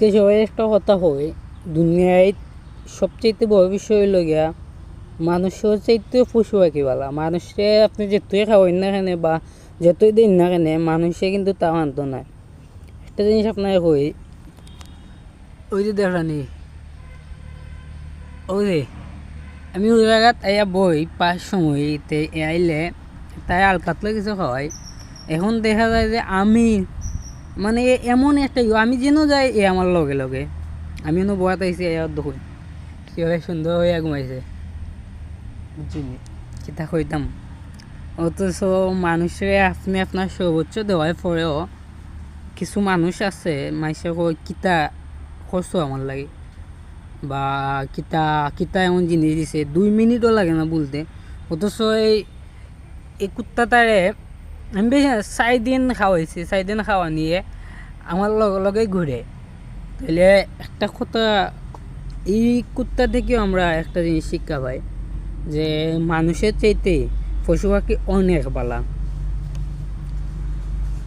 আজকে সবাই একটা কথা হয়, দুনিয়ায় সবচেয়ে বড় বিষয় হইল গিয়া মানুষের চাইতে পশু পাখি বালা। মানুষে আপনি যেতই খাওয়াই না কেন বা যতই দিন না কেন মানুষে কিন্তু তা মানত না। একটা জিনিস আপনাকে কই, ওই যে দেখানি ওই যে আমি ওই জায়গাত আইয়া বই পাঁচ সময়তে আইলে তাই আলকাতলে কিছু খাওয়াই। এখন দেখা যায় যে আমি মানে এমন একটা আমি যেন যাই এ আমার লগে লগে আমি এনে বয়াত আইসি এ দেখুন কীভাবে সুন্দর হয়ে ঘুমাইছে, বুঝছিনি কিতা কইতাম। অথচ মানুষের আপনি আপনার সর্বোচ্চ দেওয়ার পরেও কিছু মানুষ আছে মাইসে কই কিতা করছো আমার লাগে বা কিতা কিতা এমন জিনিস দিছে 2 মিনিটও লাগে না বলতে। অথচ এই কুত্তাটারে আমি বেশি 4 দিন খাওয়াইছি, 4 দিন খাওয়া নিয়ে আমার লগে লগে ঘুরে। তাহলে একটা কথা, এই কুত্তা থেকেও আমরা একটা জিনিস শিক্ষা পাই যে মানুষের চাইতে পশু পাখি অনেক বালা।